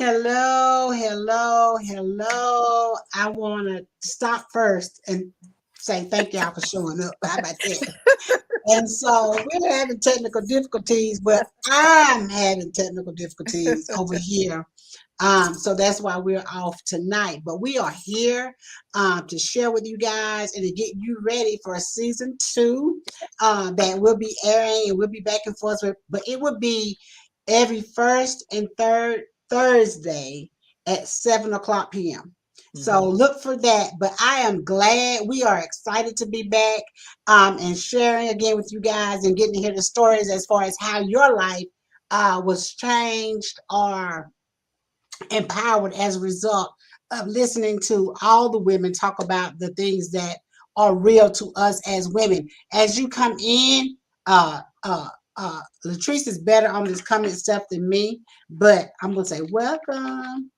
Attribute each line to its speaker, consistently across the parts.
Speaker 1: Hello, hello, hello. I want to stop first and say thank y'all for showing up. How about that? And so we're having technical difficulties, but I'm having technical difficulties over here. So that's why we're off tonight. But we are here to share with you guys and to get you ready for season 2 that will be airing, and we'll be back and forth with, but it will be every first and third Thursday at 7 o'clock p.m. So look for that. But I am glad, we are excited to be back and sharing again with you guys and getting to hear the stories as far as how your life was changed or empowered as a result of listening to all the women talk about the things that are real to us as women. As you come in, Latrice is better on this comment stuff than me, but I'm gonna say welcome.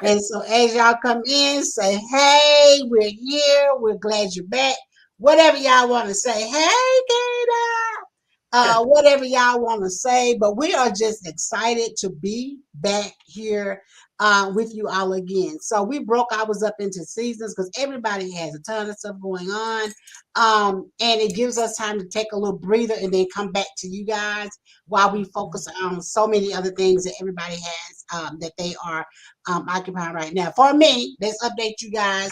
Speaker 1: And so as y'all come in, say, hey, we're here. We're glad you're back. Whatever y'all want to say. Hey, Kata. Whatever y'all want to say. But we are just excited to be back here with you all again. So we broke ours up into seasons because everybody has a ton of stuff going on. And it gives us time to take a little breather and then come back to you guys while we focus on so many other things that everybody has that they are occupying right now. For me, let's update you guys.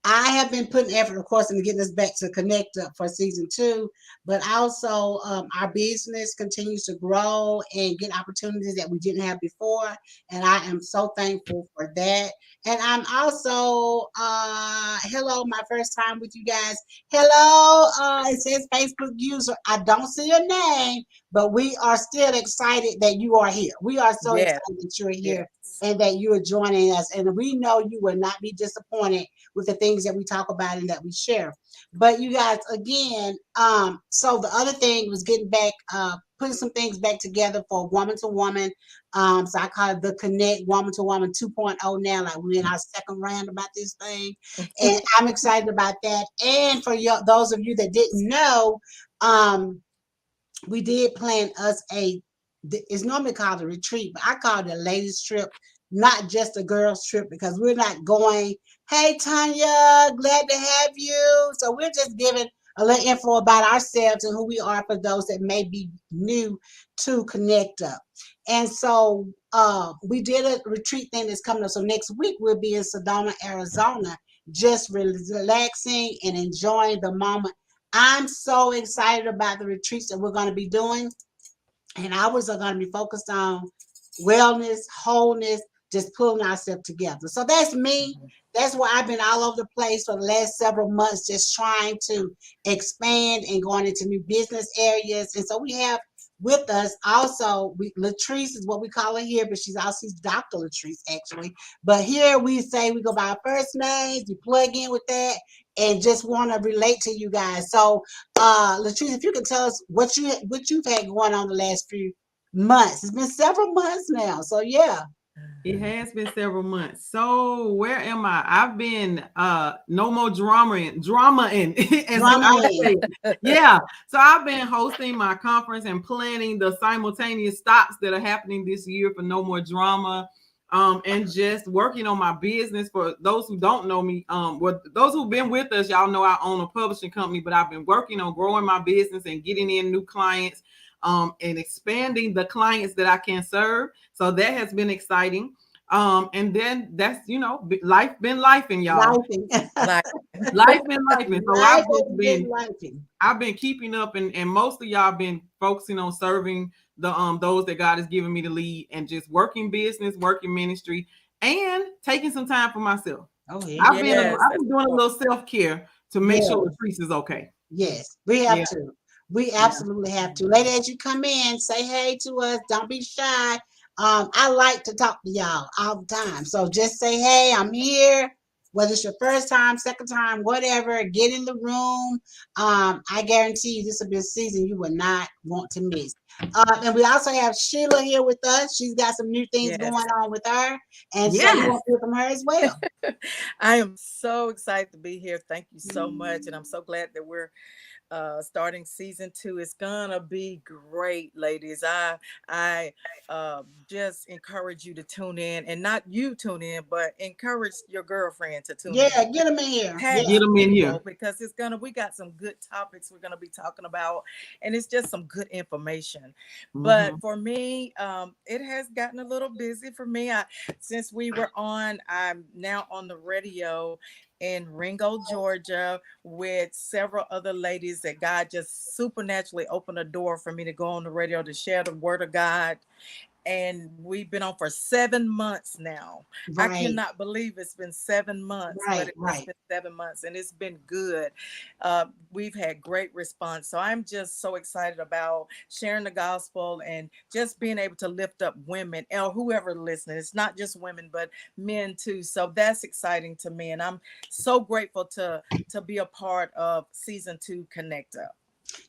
Speaker 1: I have been putting effort, of course, into getting us back to KonnectUP for season 2, but also our business continues to grow and get opportunities that we didn't have before, and I am so thankful for that. And I'm also, hello, my first time with you guys. Hello, it says Facebook user. I don't see your name, but we are still excited that you are here. We are so excited that you're here and that you are joining us, and we know you will not be disappointed with the things that we talk about and that we share. But you guys, again, so the other thing was getting back, putting some things back together for woman to woman. So I call it the Connect Woman to Woman 2.0 now, like we're in our second round about this thing. And I'm excited about that. And for those of you that didn't know, we did plan us it's normally called a retreat, but I call it a ladies trip, not just a girls trip, because we're not going, hey, Tanya, glad to have you. So we're just giving a little info about ourselves and who we are for those that may be new to KonnectUP. And so we did a retreat thing that's coming up. So next week we'll be in Sedona, Arizona, just relaxing and enjoying the moment. I'm so excited about the retreats that we're going to be doing. And ours are going to be focused on wellness, wholeness, just pulling ourselves together. So that's me. That's why I've been all over the place for the last several months, just trying to expand and going into new business areas. And so we have with us also, Latrice is what we call her here, but she's Dr. Latrice, actually. But here we say we go by our first names, we plug in with that, and just want to relate to you guys. So, Latrice, if you can tell us what you've had going on the last few months. It's been several months now. So yeah.
Speaker 2: It has been several months. So where am I? I've been no more drama in. Yeah. So I've been hosting my conference and planning the simultaneous stops that are happening this year for No More Drama. And just working on my business. For those who don't know me, those who've been with us, y'all know I own a publishing company, but I've been working on growing my business and getting in new clients, and expanding the clients that I can serve. So that has been exciting. And then that's, life been lifing, y'all. Life been lifing. So I've been keeping up, and most of y'all been focusing on serving those that God has given me to lead, and just working business, working ministry, and taking some time for myself.
Speaker 1: Oh yeah.
Speaker 2: I've been doing a little self-care to make sure Latrice is okay.
Speaker 1: Yes, we have to. We absolutely have to. Lady, as you come in, say hey to us. Don't be shy. I like to talk to y'all all the time. So just say, hey, I'm here. Whether it's your first time, second time, whatever, get in the room. I guarantee you this will be a season you will not want to miss. And we also have Sheila here with us. She's got some new things
Speaker 3: Yes.
Speaker 1: going on with her. And so we
Speaker 2: Yes.
Speaker 1: want to hear from her as well.
Speaker 3: I am so excited to be here. Thank you so much. And I'm so glad that we're starting season 2. It's gonna be great, ladies. I just encourage you to tune in, and not you tune in, but encourage your girlfriend to tune
Speaker 1: Yeah,
Speaker 3: in.
Speaker 1: get them in here.
Speaker 3: Tag
Speaker 1: Yeah.
Speaker 2: Get
Speaker 3: some
Speaker 2: them in here.
Speaker 3: people, because we got some good topics we're gonna be talking about, and it's just some good information. But
Speaker 2: Mhm.
Speaker 3: for me, it has gotten a little busy for me. Since we were on, I'm now on the radio in Ringo, Georgia, with several other ladies that God just supernaturally opened a door for me to go on the radio to share the word of God. And we've been on for 7 months now. I
Speaker 1: Right,
Speaker 3: cannot believe it's been 7 months, but
Speaker 1: right,
Speaker 3: it has
Speaker 1: right.
Speaker 3: been 7 months, and it's been good. We've had great response. So I'm just so excited about sharing the gospel and just being able to lift up women or whoever listening. It's not just women, but men too. So that's exciting to me. And I'm so grateful to be a part of season 2 Connect Up.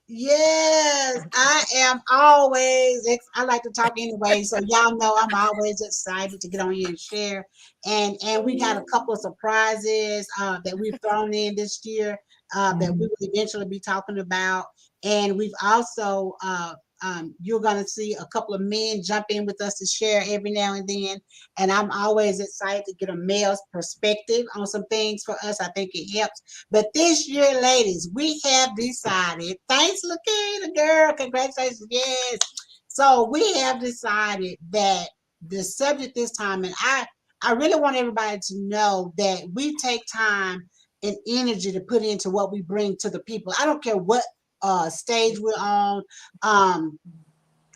Speaker 1: Yes, I am always. I like to talk anyway, so y'all know I'm always excited to get on here and share. And we got a couple of surprises that we've thrown in this year that we
Speaker 2: Mhm.
Speaker 1: will eventually be talking about. And we've also you're gonna see a couple of men jump in with us to share every now and then. And I'm always excited to get a male's perspective on some things for us. I think it helps. But this year, ladies, we have decided, thanks, Lakita, girl, congratulations, yes. So we have decided that the subject this time, and I really want everybody to know that we take time and energy to put into what we bring to the people. I don't care what stage we're on, um,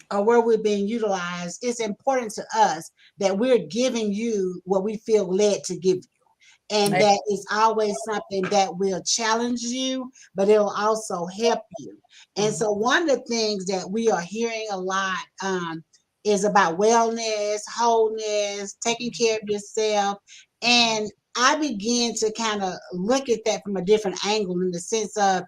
Speaker 1: or where we're being utilized. It's important to us that we're giving you what we feel led to give you. And that is always something that will challenge you, but it'll also help you. And
Speaker 2: Mhm.
Speaker 1: so, one of the things that we are hearing a lot is about wellness, wholeness, taking care of yourself. And I begin to kind of look at that from a different angle in the sense of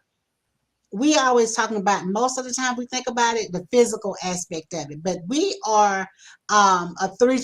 Speaker 1: we always talking about most of the time we think about it the physical aspect of it, but we are a three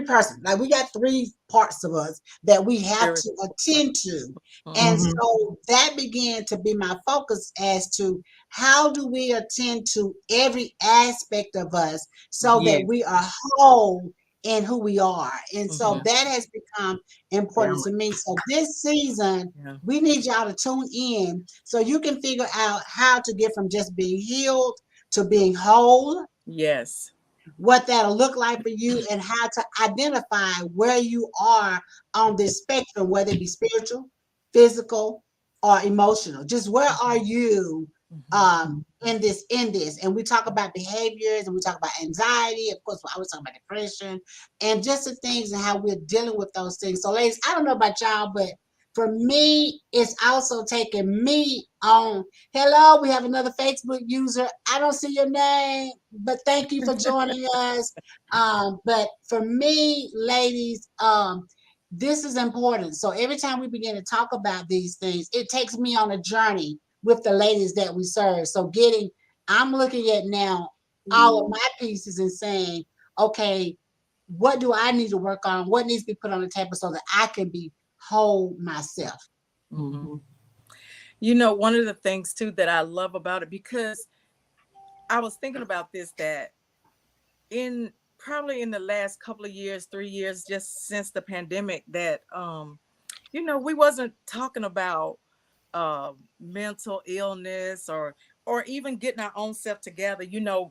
Speaker 1: person, like we got three parts of us that we have
Speaker 3: Spirit.
Speaker 1: to attend to. And
Speaker 3: Mhm.
Speaker 2: Mhm.
Speaker 1: so that began to be my focus as to how do we attend to every aspect of us so that
Speaker 2: Yes.
Speaker 1: we are whole in who we are. And so
Speaker 3: Mhm.
Speaker 1: that has become important
Speaker 2: Damn
Speaker 1: to me. So this season
Speaker 3: Yeah.
Speaker 1: we need y'all to tune in so you can figure out how to get from just being healed to being whole,
Speaker 3: Yes.
Speaker 1: what that'll look like for you, and how to identify where you are on this spectrum, whether it be spiritual, physical, or emotional. Just where are
Speaker 3: Mhm.
Speaker 1: you
Speaker 3: Mhm.
Speaker 1: in this? And we talk about behaviors, and we talk about anxiety. Of course, we always talk about depression and just the things and how we're dealing with those things. So, ladies, I don't know about y'all, but for me, it's also taking me on. Hello, we have another Facebook user. I don't see your name, but thank you for joining us. But for me, ladies, this is important. So every time we begin to talk about these things, it takes me on a journey with the ladies that we serve. So I'm looking at now all of my pieces and saying, okay, what do I need to work on? What needs to be put on the table so that I can be whole myself?
Speaker 3: Mhm.
Speaker 2: Mhm.
Speaker 3: One of the things too that I love about it, because I was thinking about this, that in probably in the last couple of years, 3 years, just since the pandemic, that we wasn't talking about mental illness, or even getting our own self together,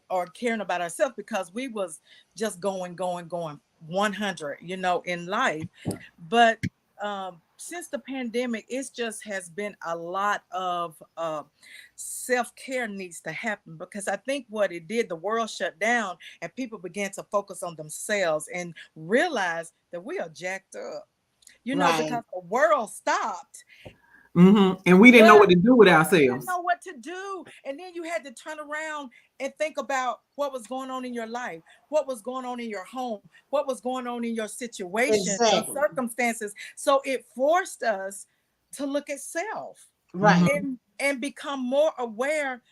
Speaker 3: or caring about ourselves, because we was just going 100, in life. But since the pandemic, it's just has been a lot of self-care needs to happen, because I think what it did, the world shut down and people began to focus on themselves and realize that we are jacked up,
Speaker 1: Right.
Speaker 3: because the world stopped.
Speaker 2: Mhm. And we didn't know what
Speaker 3: But
Speaker 2: to do with
Speaker 3: we didn't
Speaker 2: ourselves.
Speaker 3: know what to do. And then you had to turn around and think about what was going on in your life, what was going on in your home, what was going on in your situation, your
Speaker 1: Exactly.
Speaker 3: circumstances. So it forced us to look at self
Speaker 1: Right.
Speaker 2: Mhm.
Speaker 3: and become more aware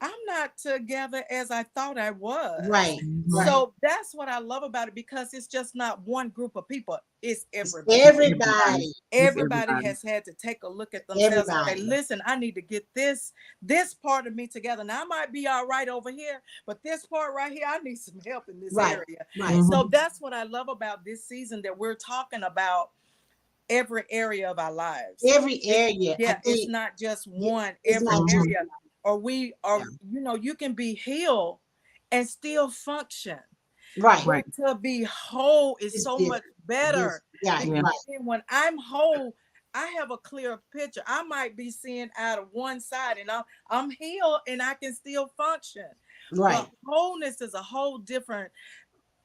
Speaker 3: I'm not together as I thought I was.
Speaker 1: Right. Right.
Speaker 3: So that's what I love about it, because it's just not one group of people. It's
Speaker 1: It's
Speaker 3: everybody.
Speaker 1: everybody.
Speaker 3: Everybody has had to take a look at themselves and say,
Speaker 1: Everybody.
Speaker 3: listen, I need to get this part of me together. Now I might be all right over here, but this part right here, I need some help in this
Speaker 1: Right.
Speaker 3: area.
Speaker 1: Right.
Speaker 3: So that's what I love about this season, that we're talking about every area of our lives.
Speaker 1: Every area. I
Speaker 3: Yeah, it's
Speaker 1: think
Speaker 3: not just one,
Speaker 1: it's
Speaker 3: every
Speaker 1: not just
Speaker 3: area. Or we are,
Speaker 1: yeah.
Speaker 3: you know, you can be healed and still function.
Speaker 1: Right.
Speaker 2: Right.
Speaker 3: But to be whole is
Speaker 1: It's
Speaker 3: so
Speaker 1: different.
Speaker 3: much better.
Speaker 1: Yeah.
Speaker 3: Because
Speaker 1: Right.
Speaker 3: then when I'm whole, I have a clear picture. I might be seeing out of one side, and I'm healed and I can still function.
Speaker 1: Right.
Speaker 3: But wholeness is a whole different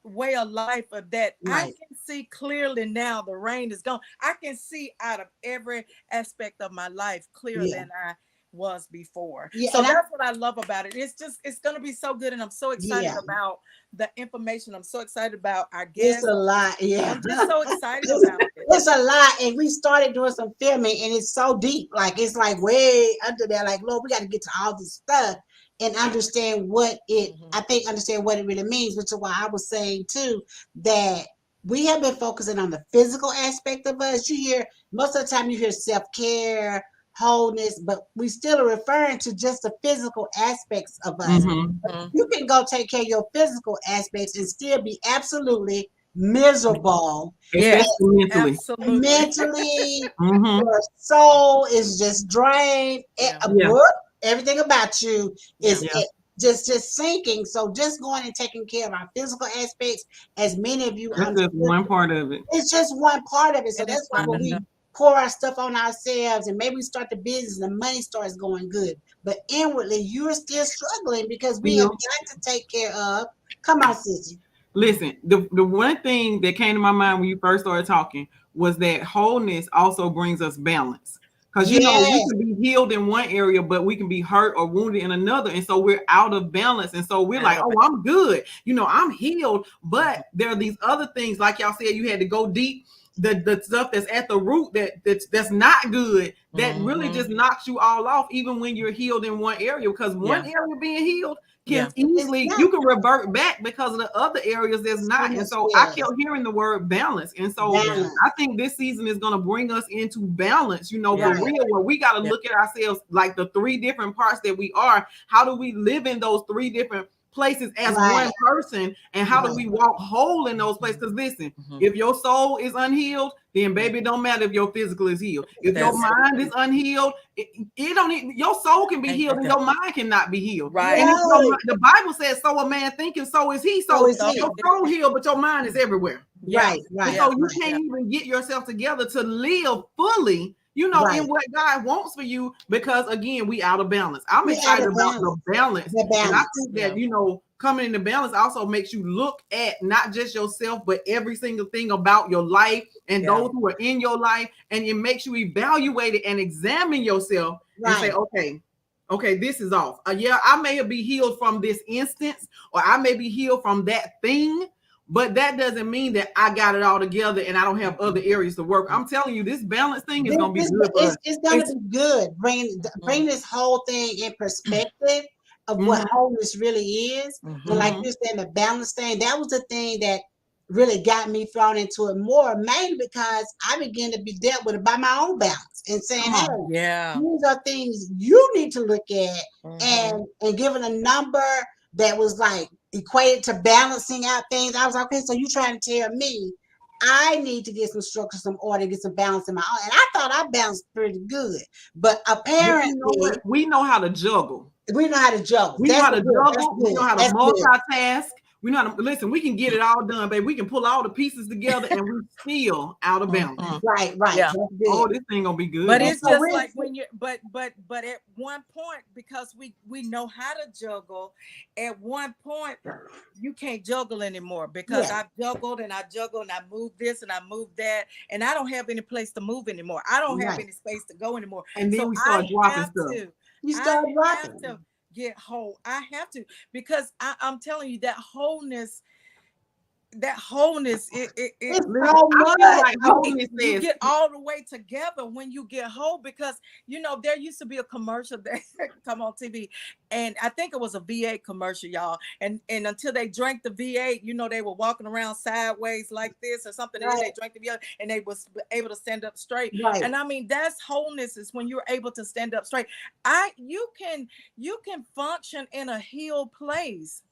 Speaker 3: way of life, of that I
Speaker 1: Right.
Speaker 3: can see clearly now. The rain is gone. I can see out of every aspect of my life clearer
Speaker 1: Yeah.
Speaker 3: than I was before.
Speaker 1: Yeah.
Speaker 3: So
Speaker 1: And
Speaker 3: that's what I love about it. It's going to be so good, and I'm so excited
Speaker 1: yeah,
Speaker 3: about the information. I'm so excited about our
Speaker 1: it's
Speaker 3: guests.
Speaker 1: a lot. Yeah.
Speaker 3: I'm just so excited
Speaker 1: It's,
Speaker 3: about it.
Speaker 1: it's a lot. And we started doing some filming and it's so deep. Like it's like way under there. Like, Lord, we got to get to all this stuff and understand what it, I think, understand what it really means, which is why I was saying too, that we have been focusing on the physical aspect of us. You hear, most of the time you hear self-care, wholeness, but we still are referring to just the physical aspects of us. You can go take care of your physical aspects and still be absolutely miserable.
Speaker 3: Yes,
Speaker 2: Especially mentally.
Speaker 3: absolutely.
Speaker 1: Mentally,
Speaker 2: Mm-hmm.
Speaker 1: your soul is just drained.
Speaker 3: Yeah.
Speaker 2: Yeah.
Speaker 1: Everything about you is
Speaker 2: Yeah.
Speaker 1: just sinking. So just going and taking care of our physical aspects, as many of you
Speaker 2: That's
Speaker 1: understand,
Speaker 2: just one part of it.
Speaker 1: it's just one part of it. So
Speaker 3: And
Speaker 1: that's
Speaker 3: it's
Speaker 1: why
Speaker 3: not
Speaker 1: when we
Speaker 3: enough.
Speaker 1: pour our stuff on ourselves and maybe we start the business and the money starts going good, but inwardly you're still struggling because we have
Speaker 2: Still.
Speaker 1: got to take care of. Come on, Sissy.
Speaker 2: Listen, the one thing that came to my mind when you first started talking was that wholeness also brings us balance. Because you know, we
Speaker 1: Yes,
Speaker 2: can be healed in one area, but we can be hurt or wounded in another. And so we're out of balance. And so we're like, oh, I'm good. You know, I'm healed. But there are these other things, like y'all said, you had to go deep. The stuff that's at the root that's not good, that really just knocks you all off, even when you're healed in one area. Because one area being healed can easily, you can revert back because of the other areas that's not. And so I kept hearing the word balance. And so
Speaker 1: balance.
Speaker 2: I think this season is going to bring us into balance, you know, for
Speaker 1: Right.
Speaker 2: real, where we got to look at ourselves like the three different parts that we are. How do we live in those three different places as
Speaker 1: Right.
Speaker 2: one person, and how do we walk whole in those places? Because listen, if your soul is unhealed, then baby, it don't matter if your physical is healed. If your mind is unhealed, it don't even, your soul can be healed and your mind cannot be healed.
Speaker 3: Right.
Speaker 2: And if the Bible says, so a man thinking, so is he. So
Speaker 1: is he.
Speaker 2: your soul healed, but your mind is everywhere.
Speaker 1: Right, right.
Speaker 2: And so you can't even get yourself together to live fully, you know, in what God wants for you, because again, we out of balance. I'm excited about the balance. And I think that, you know, coming into balance also makes you look at not just yourself, but every single thing about your life and those who are in your life. And it makes you evaluate it and examine yourself and say, okay, this is off. Yeah, I may be healed from this instance, or I may be healed from that thing. But that doesn't mean that I got it all together and I don't have other areas to work. I'm telling you, this balance thing is going to be good for us.
Speaker 1: It's going to be good. Bring this whole thing in perspective of what wholeness really is. And like you're saying, the balance thing, that was the thing that really got me thrown into it more, mainly because I began to be dealt with it by my own balance and saying, hey, these are things you need to look at, and giving a number that was like equated to balancing out things. I was like, okay, so you trying to tell me I need to get some structure, some order, get some balance in my own. And I thought I balanced pretty good, but apparently
Speaker 2: we know how to juggle.
Speaker 1: We know how to juggle.
Speaker 2: We know how to juggle. We know how to multitask. We know how to listen. We can get it all done, baby. We can pull all the pieces together, and we still out of balance.
Speaker 1: Right.
Speaker 3: Yeah.
Speaker 2: Oh, this thing gonna be good.
Speaker 3: But it's just like when you, but at one point, because we know how to juggle, at one point you can't juggle anymore, because I've juggled and I moved this and I moved that, and I don't have any place to move anymore. I don't have any space to go anymore.
Speaker 2: And then we start dropping stuff.
Speaker 1: You start dropping.
Speaker 3: To get whole. I have to, because I'm telling you, that wholeness that wholeness,
Speaker 1: It's
Speaker 2: Listen,
Speaker 1: so
Speaker 2: I feel
Speaker 1: much.
Speaker 2: like wholeness
Speaker 3: you
Speaker 2: says,
Speaker 3: get all the way together when you get whole, because there used to be a commercial that come on TV, and I think it was a V8 commercial, y'all, and until they drank the V8, they were walking around sideways like this or something, and then they drank the V8 and they was able to stand up straight.
Speaker 1: Right.
Speaker 3: And I mean, that's wholeness, is when you're able to stand up straight. You can function in a healed place,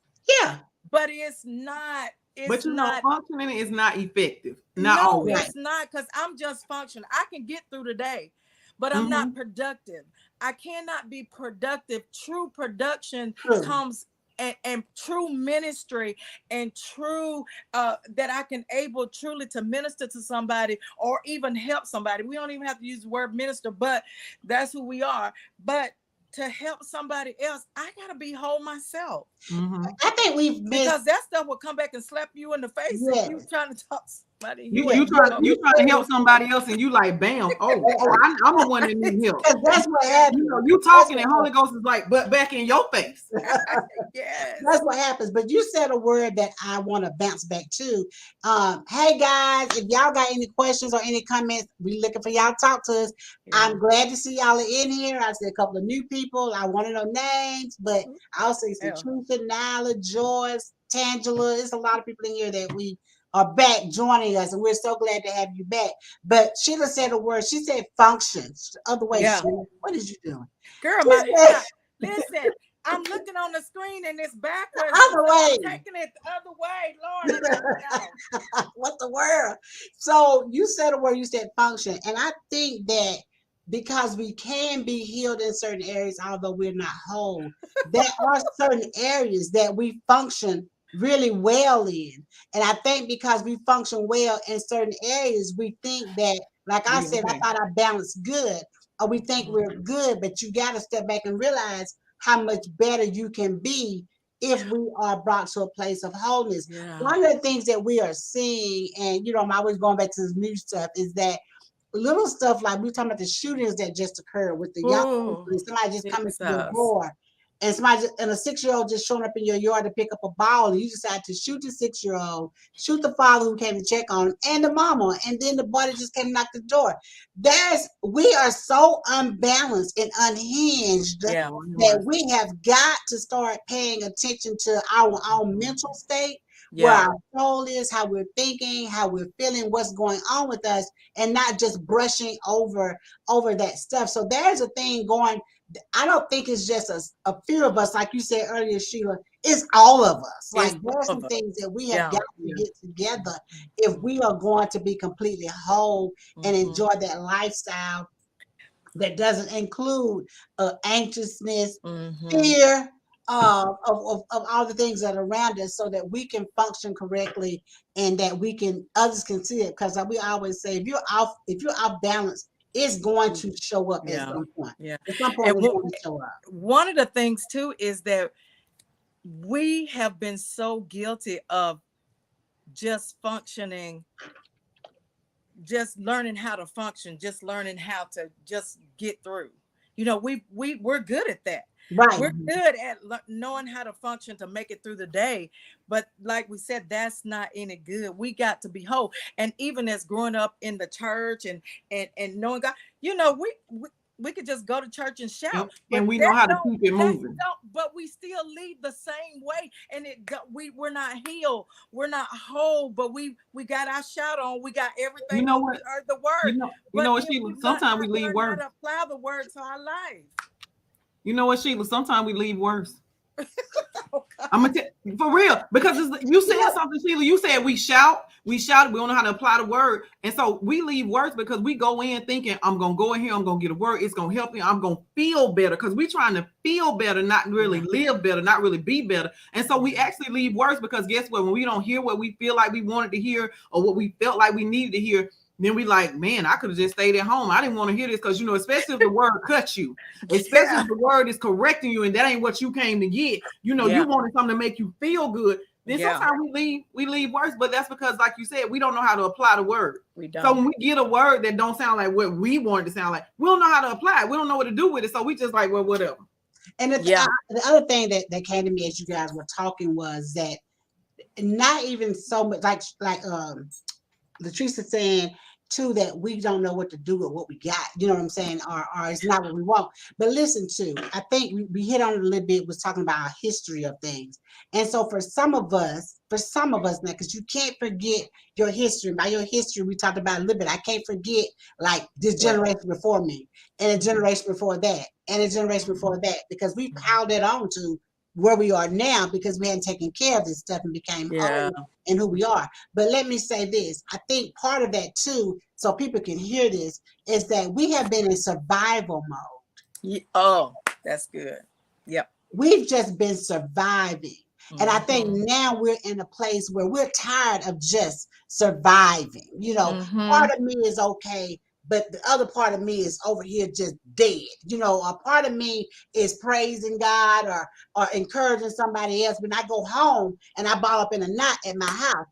Speaker 1: Yeah.
Speaker 3: but it's not.
Speaker 2: but
Speaker 3: It's not.
Speaker 2: functioning is not effective. Not
Speaker 3: No,
Speaker 2: always.
Speaker 3: it's not, because I'm just functioning. I can get through the day, but I'm
Speaker 2: Mm-hmm.
Speaker 3: not productive. I cannot be productive. True production
Speaker 1: True.
Speaker 3: comes and true ministry and true that I can able truly to minister to somebody or even help somebody. We don't even have to use the word minister, but that's who we are. But to help somebody else, I gotta be whole myself.
Speaker 2: Mm-hmm.
Speaker 1: I think we've missed.
Speaker 3: Because that stuff will come back and slap you in the face if you trying to talk to somebody.
Speaker 2: You trying to help somebody else, and you like, bam, I'm the one that needs help.
Speaker 1: Because that's what happens.
Speaker 2: You talking, and Holy Ghost is like, but back in your face.
Speaker 3: Yes.
Speaker 1: That's what happens. But you said a word that I want to bounce back to. Hey guys, if y'all got any questions or any comments, we looking for y'all to talk to us. Yeah. I'm glad to see y'all in here. I see a couple of new people. I want to know names, but I also see some Teresa, Nyla, Joyce, Tangela. There's a lot of people in here that we are back joining us, and we're so glad to have you back. But Sheila said a word. She said functions. The other way, Sheila, what is you doing?
Speaker 3: Girl, listen, I'm looking on the screen and it's backwards.
Speaker 1: Other way.
Speaker 3: I'm taking it the other way. Lord,
Speaker 1: what the world? So you said a word, you said function. And I think that because we can be healed in certain areas, although we're not whole, there are certain areas that we function really well in. And I think because we function well in certain areas, we think that, like I said, I thought I balanced good, or we think we're good, but you got to step back and realize how much better you can be if we are brought to a place of wholeness. Yeah. One of the things that we are seeing, and I'm always going back to this new stuff, is that little stuff like we're talking about the shootings that just occurred with the young people, somebody just coming to your door, and somebody and a 6-year-old just showing up in your yard to pick up a ball, and you decide to shoot the 6-year-old, shoot the father who came to check on him, and the mama, and then the boy that just came to knock the door. We are so unbalanced and unhinged that we have got to start paying attention to our own mental state, where our soul is, how we're thinking, how we're feeling, what's going on with us, and not just brushing over that stuff. So there's a thing going. I don't think it's just a few of us, like you said earlier, Sheila. It's all of us. Like there's some things that we have got to get together if we are going to be completely whole and enjoy that lifestyle that doesn't include anxiousness, fear, of all the things that are around us, so that we can function correctly and that others can see it. Because we always say, if you're off balance, it's going to show up at some point. Yeah. At some point, it's going to show up.
Speaker 3: One of the things too is that we have been so guilty of just functioning, just learning how to function, just learning how to just get through. We're good at that.
Speaker 1: Right.
Speaker 3: We're good at knowing how to function to make it through the day. But like we said, that's not any good. We got to be whole. And even as growing up in the church and knowing God, we could just go to church and shout.
Speaker 2: And we know how to keep it moving.
Speaker 3: But we still lead the same way. And we're not healed. We're not whole, but we got our shout on. We got everything.
Speaker 2: You know what?
Speaker 3: We heard the word.
Speaker 2: You know what, Sheila? Sometimes we leave worse.
Speaker 3: How to apply the word to our life.
Speaker 2: You know what, Sheila? Sometimes we leave worse. I'm gonna for real, because you said something, Sheila. You said we shout, we don't know how to apply the word, and so we leave worse because we go in thinking, I'm gonna go in here, I'm gonna get a word, it's gonna help me, I'm gonna feel better, because we're trying to feel better, not really live better, not really be better. And so we actually leave worse, because guess what? When we don't hear what we feel like we wanted to hear or what we felt like we needed to hear, then we like, man, I could have just stayed at home. I didn't want to hear this, because especially if the word cuts you, especially if the word is correcting you and that ain't what you came to get. You wanted something to make you feel good. Then sometimes we leave worse, but that's because, like you said, we don't know how to apply the word. We don't. So when we get a word that don't sound like what we want it to sound like, we don't know how to apply it. We don't know what to do with it. So we just like, well, whatever.
Speaker 1: And the other thing that came to me as you guys were talking was that not even so much like Latrice saying too, that we don't know what to do with what we got. You know what I'm saying? Or it's not what we want. But listen to, I think we hit on it a little bit, was talking about our history of things. And so for some of us now, because you can't forget your history. By your history, we talked about a little bit. I can't forget like this generation before me, and a generation before that, and a generation before that, because we piled it on to where we are now because we hadn't taken care of this stuff and became old and who we are. But let me say this. I think part of that too, so people can hear this, is that we have been in survival mode.
Speaker 3: Oh, that's good. Yep.
Speaker 1: We've just been surviving. And I think now we're in a place where we're tired of just surviving. You know, part of me is okay, but the other part of me is over here just dead. You know, a part of me is praising God or encouraging somebody else. When I go home and I ball up in a knot at my house,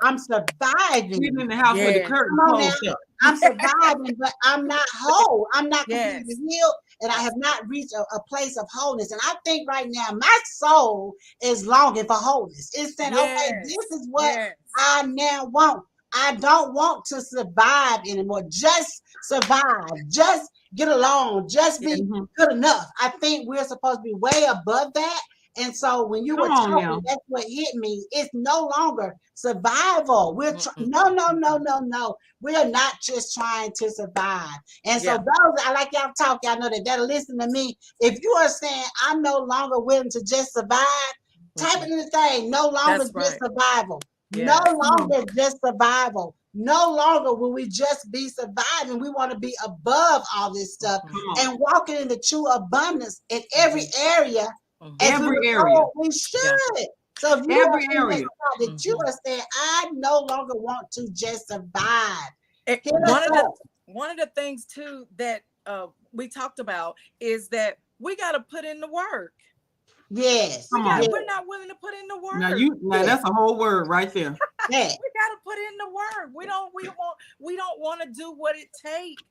Speaker 1: I'm surviving.
Speaker 2: Even in the house with the curtain closed up.
Speaker 1: I'm surviving, but I'm not whole. I'm not completely healed, and I have not reached a place of wholeness. And I think right now my soul is longing for wholeness. It's saying, okay, this is what I now want. I don't want to survive anymore. Just survive. Just get along. Just be good enough. I think we're supposed to be way above that. And so when you were talking, that's what hit me. It's no longer survival. We're no. We are not just trying to survive. And so those, I like y'all talk, y'all know that'll listen to me. If you are saying I'm no longer willing to just survive, type it in the thing. No longer just survival. No longer just survival. No longer will we just be surviving. We want to be above all this stuff and walking in the true abundance in every area.
Speaker 2: Every area.
Speaker 1: We should. So if you every area that you are saying, I no longer want to just survive.
Speaker 3: One of the things too that we talked about is that we got to put in the work.
Speaker 1: Yes.
Speaker 3: We're not willing to put in the work.
Speaker 2: Now that's a whole word right there.
Speaker 3: We got to put in the work. We don't want to do what it takes.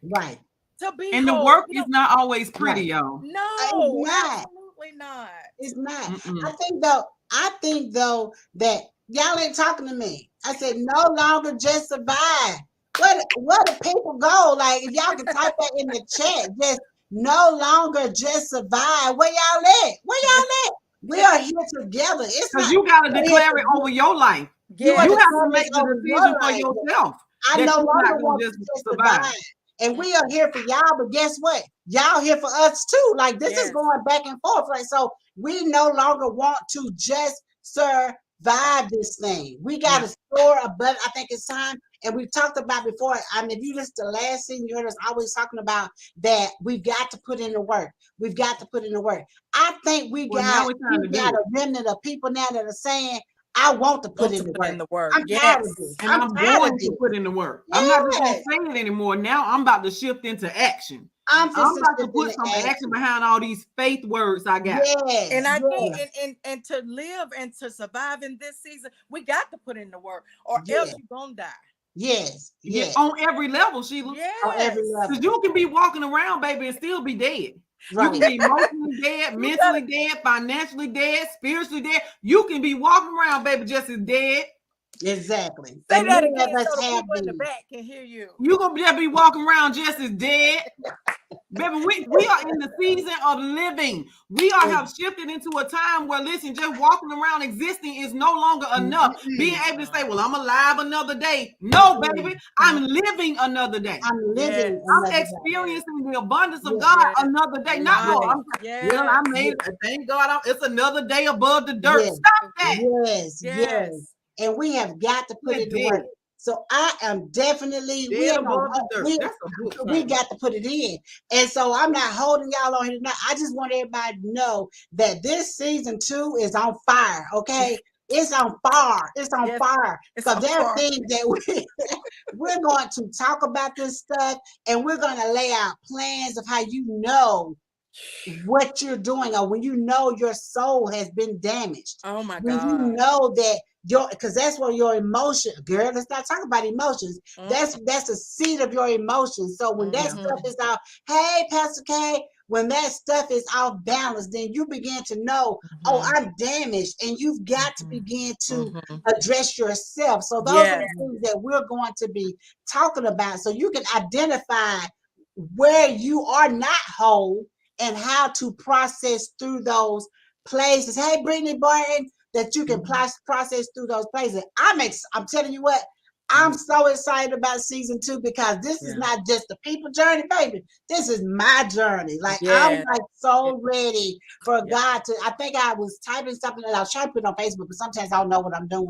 Speaker 1: Right.
Speaker 3: To be
Speaker 2: and
Speaker 3: whole.
Speaker 2: The work is not always pretty, y'all.
Speaker 3: No, absolutely not.
Speaker 1: It's not. I think though that y'all ain't talking to me. I said no longer just survive. Where do people go? Like if y'all can type that in the chat, just no longer just survive. Where y'all at? We are here together. It's
Speaker 2: because you got to declare it over your life. You have to make the decision for yourself.
Speaker 1: I no longer want to just survive. And we are here for y'all, but guess what? Y'all here for us too. Like this is going back and forth. Right? So we no longer want to just survive this thing. We got to store above. I think it's time. And we've talked about before. I mean, if you listen to the last thing, you heard us always talking about that we've got to put in the work. We've got to put in the work. I think we got a remnant of people now that are saying, I want to put in the work. I'm tired of this.
Speaker 2: And I'm going to put in the work. I'm not just going to say it anymore. Now I'm about to shift into action. I'm about to put some action behind all these faith words I got.
Speaker 3: And I think and to live and to survive in this season, we got to put in the work or else you're going to die.
Speaker 1: Yes.
Speaker 2: On every level, Sheila.
Speaker 1: On every level.
Speaker 2: Because you can be walking around, baby, and still be dead. Right. You can be emotionally dead, mentally dead, financially dead, spiritually dead. You can be walking around, baby, just as dead.
Speaker 1: Exactly.
Speaker 3: Say that again so the people in the back can hear you.
Speaker 2: You're going to be walking around just as dead. Baby, we are in the season of living. We have shifted into a time where, listen, just walking around existing is no longer enough. Being able to say, well, I'm alive another day. No, baby, I'm living another day.
Speaker 1: I'm living.
Speaker 2: I'm experiencing the abundance of God another day. Not well, I made it. Thank God. It's another day above the dirt. Stop that.
Speaker 1: Yes. And we have got to put it in work. So I am definitely we got to put it in. And so I'm not holding y'all on here tonight. I just want everybody to know that this season 2 is on fire. Okay. It's on fire. It's on fire. Because there are things that we're going to talk about this stuff and we're going to lay out plans of how you know what you're doing or when you know your soul has been damaged.
Speaker 3: Oh my God.
Speaker 1: When you know that because that's where your emotion, girl, let's not talk about emotions. That's the seed of your emotions. So when that stuff is out, hey, Pastor K, when that stuff is off balance, then you begin to know, oh, I'm damaged, and you've got to begin to address yourself. So those are the things that we're going to be talking about, so you can identify where you are not whole and how to process through those places. Hey, Brittany Barton, that you can process through those places. I'm telling you what, I'm so excited about season 2, because this is not just the people journey, baby. This is my journey. Like, I'm like so ready for God to. I think I was typing something that I was trying to put on Facebook, but sometimes I don't know what I'm doing.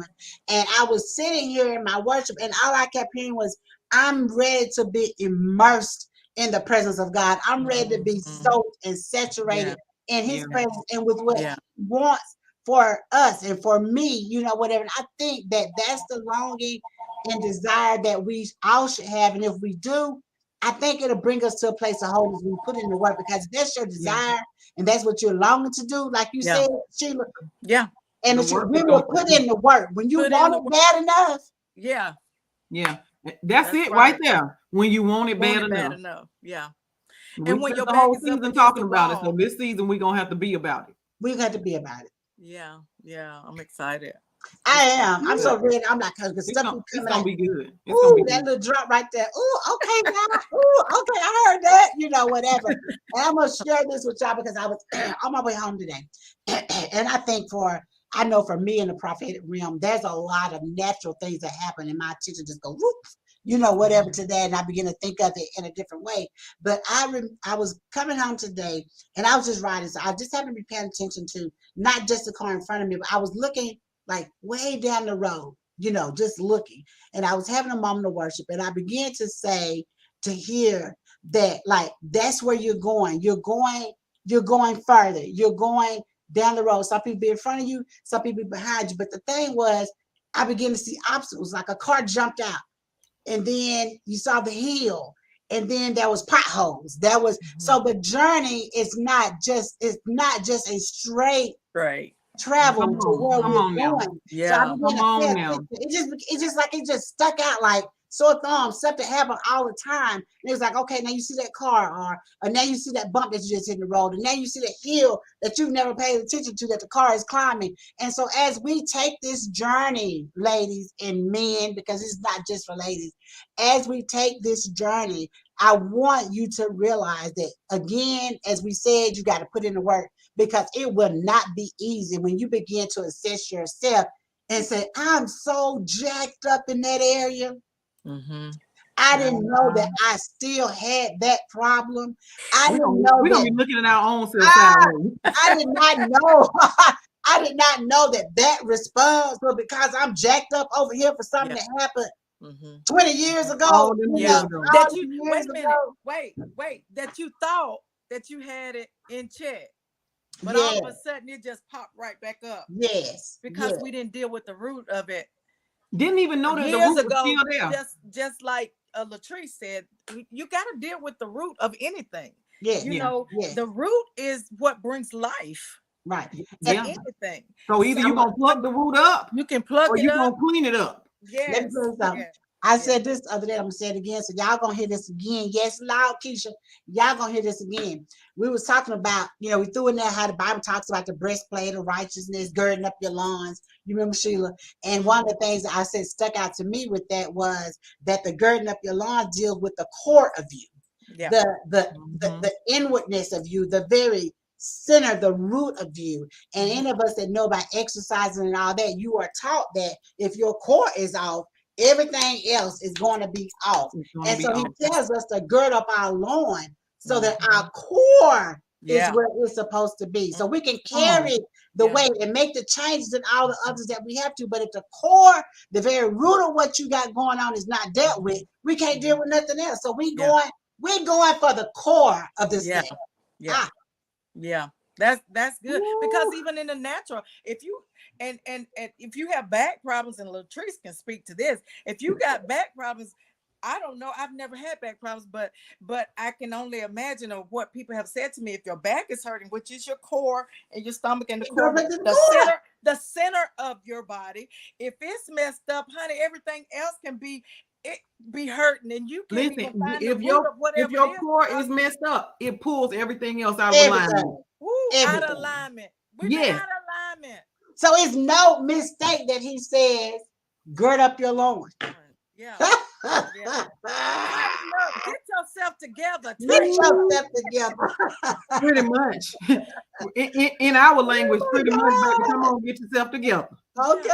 Speaker 1: And I was sitting here in my worship, and all I kept hearing was, I'm ready to be immersed in the presence of God. I'm ready to be soaked and saturated in his presence and with what he wants for us and for me, whatever. And I think that that's the longing and desire that we all should have. And if we do, I think it'll bring us to a place of wholeness. We put in the work, because that's your desire and that's what you're longing to do. Like you said, Sheila.
Speaker 3: Yeah.
Speaker 1: And we will put in the work. When you want it bad enough.
Speaker 3: Yeah.
Speaker 2: Yeah. That's it right there. When you want it bad
Speaker 3: enough. Yeah.
Speaker 2: And when your the whole season talking about it. So this season we're gonna have to be about it.
Speaker 1: We got to be about it.
Speaker 3: Yeah. Yeah. I'm excited.
Speaker 1: I am. I'm so ready. I'm like, because stuff is
Speaker 2: it's gonna be good.
Speaker 1: It's gonna be that little drop right there. Ooh, okay, God. Ooh, okay, I heard that. Whatever. And I'm gonna share this with y'all, because I was on my way home today, and I think I know for me in the prophetic realm, there's a lot of natural things that happen, and my attention just go whoop, whatever to that, and I begin to think of it in a different way. But I was coming home today, and I was just riding, so I just happened to be paying attention to not just the car in front of me, but I was looking like way down the road, just looking. And I was having a moment of worship, and I began to hear that, like, that's where you're going. You're going further. You're going down the road. Some people be in front of you, some people be behind you. But the thing was, I began to see obstacles, like a car jumped out, and then you saw the hill, and then there was potholes. So the journey is not just a straight travel to where we're going.
Speaker 3: Yeah.
Speaker 1: So I began to pay attention. It just stuck out like sore thumb. Something happened all the time. And it was like, okay, now you see that car, or now you see that bump that you just hit in the road, and now you see that hill that you've never paid attention to that the car is climbing. And so as we take this journey, ladies and men, because it's not just for ladies, as we take this journey, I want you to realize that, again, as we said, you got to put in the work, because it will not be easy when you begin to assess yourself and say, I'm so jacked up in that area. I didn't know that I still had that problem. I didn't know
Speaker 2: we're
Speaker 1: that.
Speaker 2: We're going to be looking at our own self.
Speaker 1: I did not know. I did not know that response was because I'm jacked up over here for something that happened 20 years ago.
Speaker 3: That you thought that you had it in check, but all of a sudden it just popped right back up.
Speaker 1: Yes,
Speaker 3: because we didn't deal with the root of it.
Speaker 2: Didn't even know that the root was still there.
Speaker 3: Just like Latrice said, you got to deal with the root of anything.
Speaker 1: Yeah,
Speaker 3: the root is what brings life.
Speaker 1: Right.
Speaker 3: Anything.
Speaker 2: So either you're gonna plug the root up,
Speaker 3: you can plug it up, or
Speaker 2: you're gonna clean it up.
Speaker 3: Yes.
Speaker 1: I said this the other day, I'm gonna say it again, so y'all gonna hear this again. Yes, loud, Keisha. Y'all gonna hear this again. We was talking about, we threw in there how the Bible talks about the breastplate of righteousness, girding up your loins. You remember, Sheila? And one of the things that I said stuck out to me with that was that the girding up your loins deals with the core of you, the inwardness of you, the very center, the root of you. And any of us that know about exercising and all that, you are taught that if your core is off, everything else is going to be off. And so he tells us to gird up our loin so that our core is where it's supposed to be. So we can carry the weight and make the changes and all the others that we have to. But if the core, the very root of what you got going on is not dealt with, we can't deal with nothing else. So we're going for the core of this thing.
Speaker 3: Yeah. That's good. Because even in the natural, if you and if you have back problems, and Latrice can speak to this, if you got back problems, I don't know, I've never had back problems, but I can only imagine of what people have said to me. If your back is hurting, which is your core and your stomach and the core, the center of your body, if it's messed up, honey, everything else can be it be hurting, and you can't even
Speaker 2: Listen,
Speaker 3: find the root of
Speaker 2: if
Speaker 3: whatever it
Speaker 2: your
Speaker 3: is.
Speaker 2: core is messed up, it pulls everything else out of alignment.
Speaker 1: Everything.
Speaker 3: Woo, out of
Speaker 1: Everything.
Speaker 3: alignment. We've been
Speaker 2: Yes.
Speaker 3: out of alignment.
Speaker 1: So it's no mistake that he says, gird up your loins.
Speaker 3: Yeah.
Speaker 1: Get
Speaker 3: Yeah. Tighten up. Get yourself together.
Speaker 1: yourself together.
Speaker 2: Pretty much. In our language, pretty much, baby. Come on, get yourself together.
Speaker 1: Okay.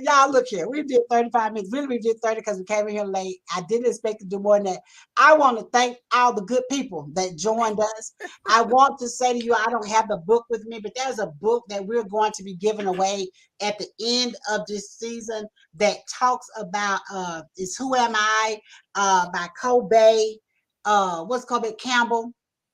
Speaker 1: Y'all, look here. We did 35 minutes. Really, we did 30 because we came in here late. I didn't expect to do more than that. I want to thank all the good people that joined us. I want to say to you, I don't have the book with me, but there's a book that we're going to be giving away at the end of this season that talks about is Who Am I by Kobe. What's Kobe Campbell?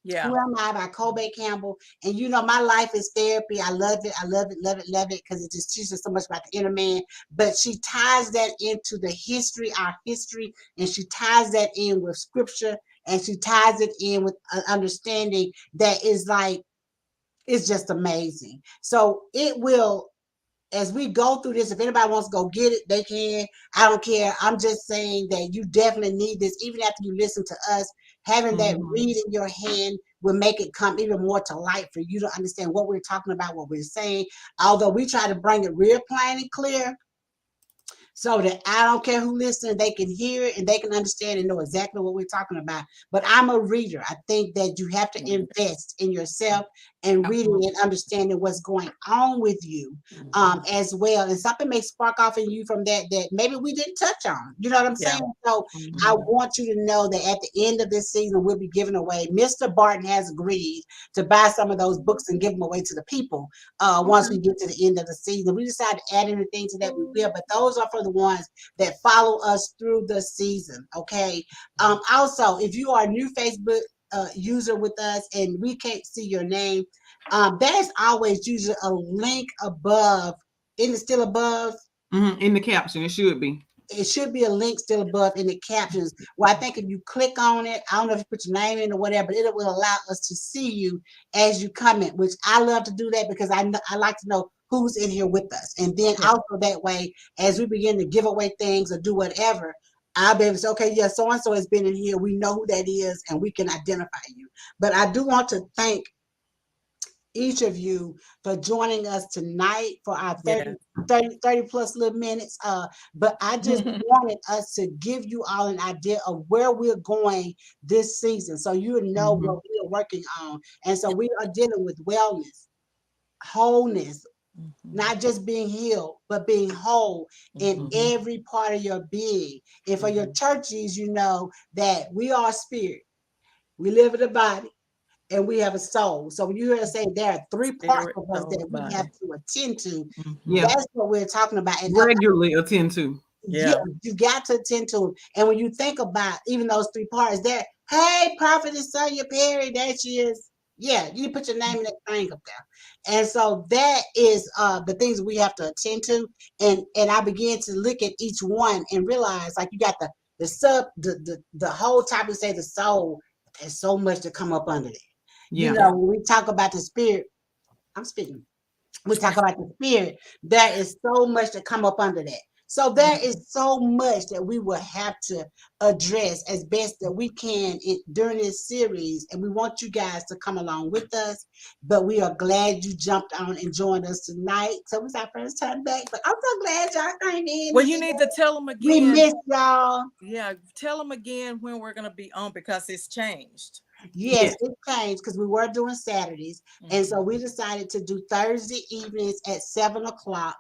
Speaker 3: Yeah.
Speaker 1: Who Am I by Kobe Campbell. And you know, my life is therapy. I love it. I love it because it just teaches so much about the inner man. But she ties that into the history, our history, and she ties that in with scripture, and she ties it in with an understanding that is like, it's just amazing. So it will, as we go through this, if anybody wants to go get it, they can. I don't care. I'm just saying that you definitely need this. Even after you listen to us, having that read in your hand will make it come even more to light for you to understand what we're talking about, what we're saying. Although we try to bring it real plain and clear, so that I don't care who listens, they can hear it and they can understand and know exactly what we're talking about. But I'm a reader. I think that you have to invest in yourself and reading and understanding what's going on with you as well. And something may spark off in you from that maybe we didn't touch on. You know what I'm saying? So I want you to know that at the end of this season, we'll be giving away. Mr. Barton has agreed to buy some of those books and give them away to the people once we get to the end of the season. We decide to add anything to that, we will. But those are for the ones that follow us through the season. Okay. Also, if you are a new Facebook user with us and we can't see your name, there's always usually a link above. Isn't it still above?
Speaker 2: In the caption, it should be.
Speaker 1: It should be a link still above in the captions. Well, I think if you click on it, I don't know if you put your name in or whatever, but it will allow us to see you as you comment, which I love to do that because I like to know who's in here with us. And then also that way, as we begin to give away things or do whatever, I'll be able to say, okay, yeah, so-and-so has been in here. We know who that is and we can identify you. But I do want to thank each of you for joining us tonight for our 30 plus little minutes. But I just wanted us to give you all an idea of where we're going this season, so you know what we are working on. And so we are dealing with wellness, wholeness, not just being healed, but being whole in every part of your being. And for your churches, you know that we are spirit. We live in the body. And we have a soul. So when you hear us say there are three parts of us that we have to attend to, that's what we're talking about. And
Speaker 2: regularly attend to.
Speaker 1: Yeah, you got to attend to them. And when you think about even those three parts, there, hey, Prophetess Sonia Perry, there she is. Yeah, you put your name in that thing up there. And so that is the things we have to attend to. And I began to look at each one and realize, like, you got the whole topic, say the soul. There's so much to come up under it. You know, when we talk about the spirit, I'm speaking. We talk about the spirit. There is so much to come up under that. So there is so much that we will have to address as best that we can during this series. And we want you guys to come along with us. But we are glad you jumped on and joined us tonight. So it's our first time back. But I'm so glad y'all came in.
Speaker 3: Well, you need to tell them again.
Speaker 1: We missed y'all.
Speaker 3: Yeah, tell them again when we're going to be on because it's changed.
Speaker 1: Yes, it changed because we were doing Saturdays. And so we decided to do Thursday evenings at 7:00,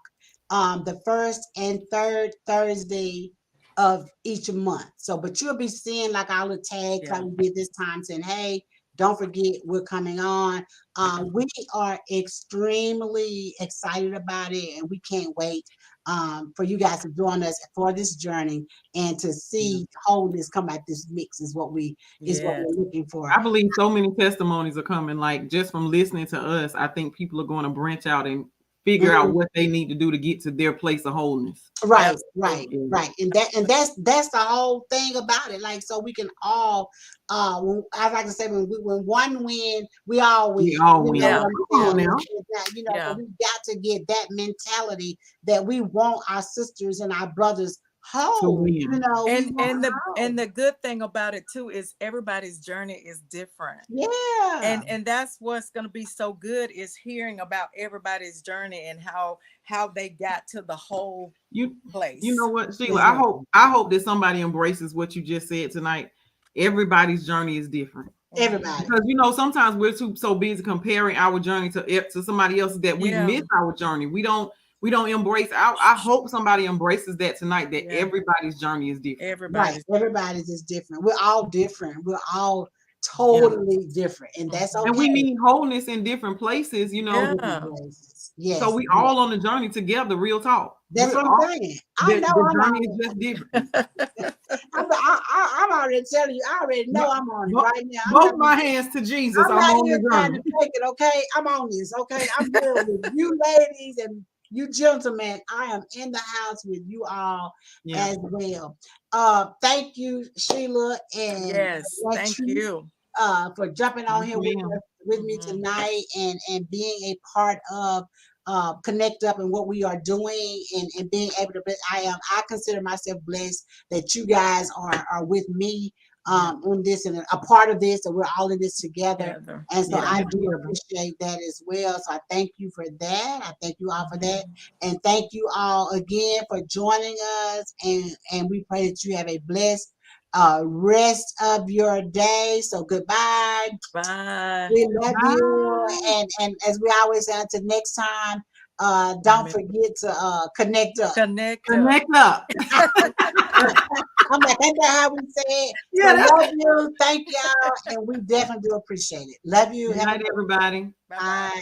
Speaker 1: the first and third Thursday of each month. So, but you'll be seeing like all the tags like we did this time saying, hey, don't forget we're coming on. We are extremely excited about it and we can't wait for you guys to join us for this journey and to see wholeness come out this mix is what we're looking for.
Speaker 2: I believe so many testimonies are coming, like just from listening to us. I think people are going to branch out and figure out what they need to do to get to their place of wholeness.
Speaker 1: Right. And that's the whole thing about it. Like, so we can all I like to say when one win, we all win.
Speaker 2: We all win.
Speaker 1: So we got to get that mentality that we want our sisters and our brothers whole, you
Speaker 2: win.
Speaker 1: know, we want
Speaker 3: And
Speaker 1: whole.
Speaker 3: the good thing about it too is everybody's journey is different.
Speaker 1: Yeah.
Speaker 3: And that's what's going to be so good is hearing about everybody's journey and how they got to the whole place.
Speaker 2: You know what, Sheila?
Speaker 1: Exactly.
Speaker 2: I hope that somebody embraces what you just said tonight. Everybody's journey is different.
Speaker 1: Everybody.
Speaker 2: Because sometimes we're so busy comparing our journey to somebody else that we miss our journey. We don't embrace. I hope somebody embraces that tonight. That everybody's journey is different.
Speaker 1: Everybody's is different. We're all different. We're all totally different, and that's okay.
Speaker 2: And we need wholeness in different places.
Speaker 1: Yes.
Speaker 2: So we all on the journey together. Real talk.
Speaker 1: That's what I'm saying. I know
Speaker 2: the journey is just different.
Speaker 1: I'm already telling you. I already know I'm on it right now.
Speaker 2: Both my hands to Jesus. I'm
Speaker 1: not
Speaker 2: on
Speaker 1: here
Speaker 2: the
Speaker 1: trying
Speaker 2: journey.
Speaker 1: to take it. Okay, I'm on this. Okay, I'm good with you ladies and you gentlemen. I am in the house with you all as well. Thank you, Sheila, and
Speaker 3: thank you
Speaker 1: for jumping on here with me tonight and being a part of KonnectUP and what we are doing and being able to. I consider myself blessed that you guys are with me on this and a part of this, and we're all in this together. And so I do appreciate that as well. So I thank you for that. I thank you all for that, and thank you all again for joining us. And we pray that you have a blessed rest of your day. So goodbye.
Speaker 3: Bye.
Speaker 1: We love you. And as we always say, until next time, don't forget to connect up.
Speaker 3: Connect
Speaker 2: up.
Speaker 1: I'm like, ain't that how we say it? So love you. Thank y'all. And we definitely do appreciate it. Love you.
Speaker 2: Good night, everybody.
Speaker 1: Bye.